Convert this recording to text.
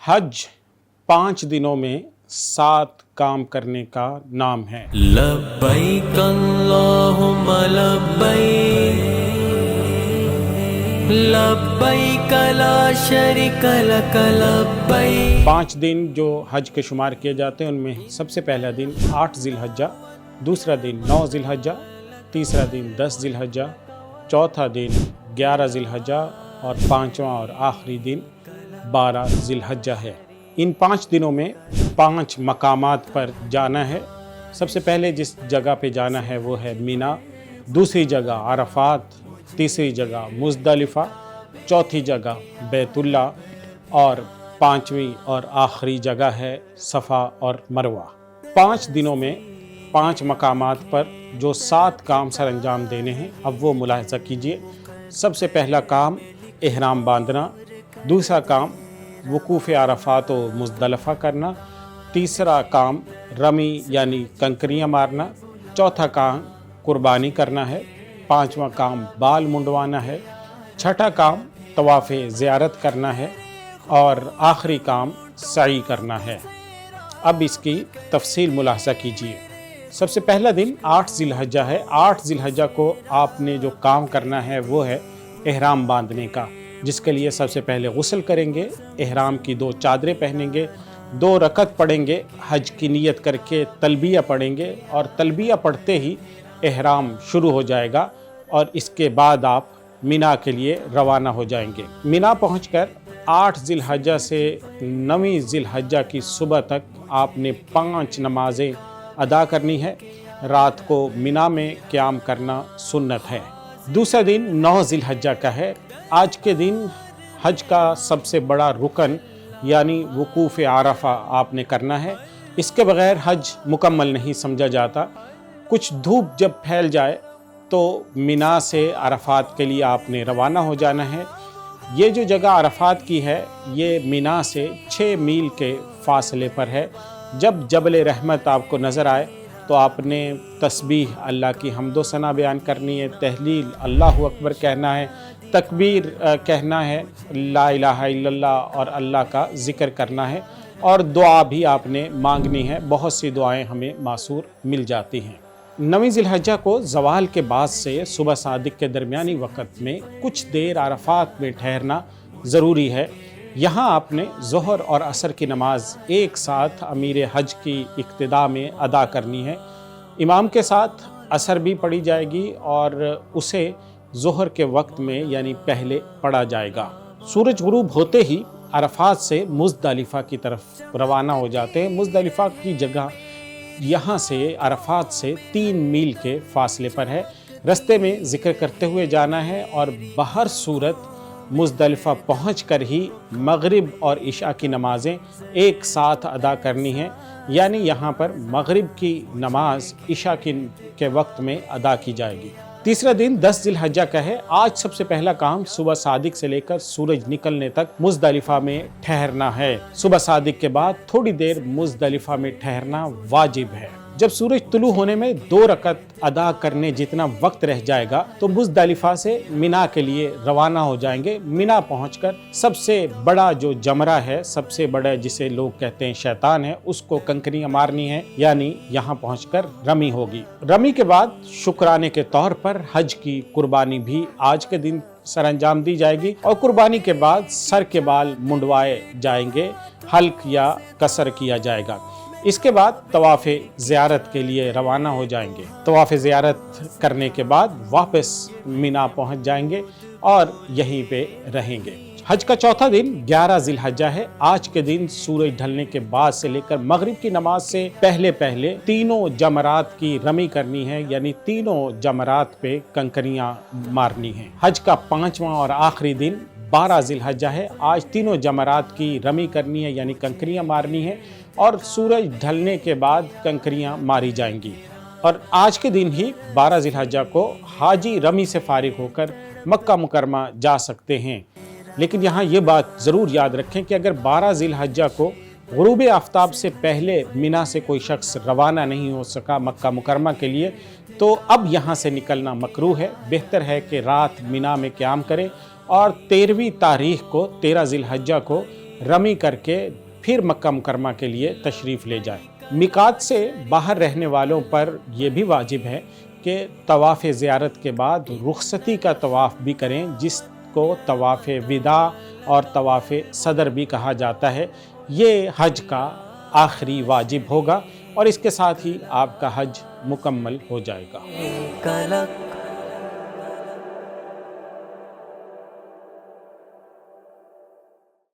हज 5 दिनों में 7 काम करने का नाम है। लब्बैक अल्लाहुम्मा लब्बैक लब्बैक ला शरीक लक लब्बैक। 5 दिन जो हज के शुमार किए जाते हैं उनमें सबसे पहला दिन 8 ज़िलहज्जा, दूसरा दिन 9 ज़िलहज्जा, तीसरा दिन 10 ज़िलहज्जा, चौथा दिन 11 ज़िलहज्जा और पाँचवा और आखिरी दिन 12 ज़िलहज्जा है। इन 5 दिनों में 5 मकामात पर जाना है। सबसे पहले जिस जगह पे जाना है वो है मीना, दूसरी जगह अरफात, तीसरी जगह मुज़दलिफ़ा, चौथी जगह बैतुल्ला और पाँचवीं और आखिरी जगह है सफ़ा और मरवा। 5 दिनों में 5 मकामात पर जो 7 काम सर अंजाम देने हैं, अब वो मुलाहिज़ा कीजिए। सबसे पहला काम इहराम बांधना, दूसरा काम वकूफ़ अरफात व मुज़दलिफ़ा करना, तीसरा काम रमी यानी कंकरियाँ मारना, चौथा काम कुर्बानी करना है, पाँचवा काम बाल मुंडवाना है, छठा काम तवाफ़ ज़ियारत करना है और आखिरी काम सई करना है। अब इसकी तफसील मुलाहिज़ा कीजिए। सबसे पहला दिन 8 ज़िलहज्जा है। 8 ज़िलहज्जा को आपने जो काम करना है वो है इहराम बांधने का, जिसके लिए सबसे पहले गुस्ल करेंगे, इहराम की 2 चादरें पहनेंगे, 2 रकत पढ़ेंगे, हज की नीयत करके तलबिया पढ़ेंगे और तलबिया पढ़ते ही इहराम शुरू हो जाएगा और इसके बाद आप मीना के लिए रवाना हो जाएंगे। मीना पहुंचकर 8 ज़िलहज्जा से 9 ज़िलहज्जा की सुबह तक आपने 5 नमाज़ें अदा करनी है। रात को मीना में क़याम करना सुन्नत है। दूसरा दिन 9 ज़िलहज्जा का है। आज के दिन हज का सबसे बड़ा रुकन यानी वकूफ़ अरफा आपने करना है। इसके बग़ैर हज मुकम्मल नहीं समझा जाता। कुछ धूप जब फैल जाए तो मीना से अरफात के लिए आपने रवाना हो जाना है। ये जो जगह अरफात की है ये मीना से 6 मील के फ़ासले पर है। जब जबल रहमत आपको नज़र आए तो आपने तस्बीह अल्लाह की हम्दो सना बयान करनी है, तहलील अल्लाहु अकबर कहना है, तकबीर कहना है, ला इलाहा इल्लल्लाह और अल्लाह का ज़िक्र करना है और दुआ भी आपने मांगनी है। बहुत सी दुआएं हमें मासूर मिल जाती हैं। 9 ज़िलहज्जा को ज़वाल के बाद से सुबह सादिक के दरमियानी वक़्त में कुछ देर अरफात में ठहरना ज़रूरी है। यहाँ आपने ज़ोहर और असर की नमाज एक साथ अमीर हज की इक्तिदा में अदा करनी है। इमाम के साथ असर भी पढ़ी जाएगी और उसे ज़ोहर के वक्त में यानी पहले पढ़ा जाएगा। सूरज गुरूब होते ही अरफात से मुज़दलिफ़ा की तरफ रवाना हो जाते हैं। मुज़दलिफ़ा की जगह यहाँ से अरफात से 3 मील के फ़ासले पर है। रस्ते में ज़िक्र करते हुए जाना है और बहर सूरत मुज़दलिफ़ा पहुँचकर ही मग़रिब और इशा की नमाज़ें एक साथ अदा करनी है। यानी यहाँ पर मग़रिब की नमाज इशा के वक्त में अदा की जाएगी। तीसरा दिन 10 ज़िलहज्जा का है। आज सबसे पहला काम सुबह सादिक से लेकर सूरज निकलने तक मुज़दलिफ़ा में ठहरना है। सुबह सादिक के बाद थोड़ी देर मुज़दलिफ़ा में ठहरना वाजिब है। जब सूरज तुलू होने में 2 रकत अदा करने जितना वक्त रह जाएगा तो मुज़दलिफ़ा से मीना के लिए रवाना हो जाएंगे। मीना पहुंचकर सबसे बड़ा जो जमरा है, सबसे बड़ा जिसे लोग कहते हैं शैतान है, उसको कंकरियाँ मारनी है, यानी यहाँ पहुंचकर रमी होगी। रमी के बाद शुक्राने के तौर पर हज की कुर्बानी भी आज के दिन सर अंजाम दी जाएगी और कुर्बानी के बाद सर के बाल मुंडवाए जाएंगे, हल्क या कसर किया जाएगा। इसके बाद तवाफ़ ज़ियारत के लिए रवाना हो जाएंगे। तवाफ़ ज़ियारत करने के बाद वापस मीना पहुंच जाएंगे और यहीं पे रहेंगे। हज का चौथा दिन 11 ज़िलहज्जा है। आज के दिन सूरज ढलने के बाद से लेकर मगरिब की नमाज से पहले पहले तीनों जमरात की रमी करनी है, यानी तीनों जमरात पे कंकरियां मारनी हैं। हज का 5वां और आखिरी दिन 12 ज़िलहज्जा है। आज तीनों जमरात की रमी करनी है, यानी कंकरियां मारनी है और सूरज ढलने के बाद कंकरियां मारी जाएंगी। और आज के दिन ही 12 ज़िलहज्जा को हाजी रमी से फारिग होकर मक्का मुकरमा जा सकते हैं। लेकिन यहाँ ये बात ज़रूर याद रखें कि अगर 12 ज़िलहज्जा को गुरूब आफ्ताब से पहले मीना से कोई शख्स रवाना नहीं हो सका मक्का मुकरमा के लिए, तो अब यहाँ से निकलना मकरूह है। बेहतर है कि रात मीना में क़याम करें और 13वीं तारीख को 13 ज़िलहज्जा को रमी करके फिर मक्का मुकरमा के लिए तशरीफ़ ले जाए। मिकात से बाहर रहने वालों पर यह भी वाजिब है कि तवाफ़ ज़ियारत के बाद रुखसती का तवाफ़ भी करें, जिसको तवाफ़ विदा और तवाफ़ सदर भी कहा जाता है। ये हज का आखिरी वाजिब होगा और इसके साथ ही आपका हज मुकम्मल हो जाएगा। कलक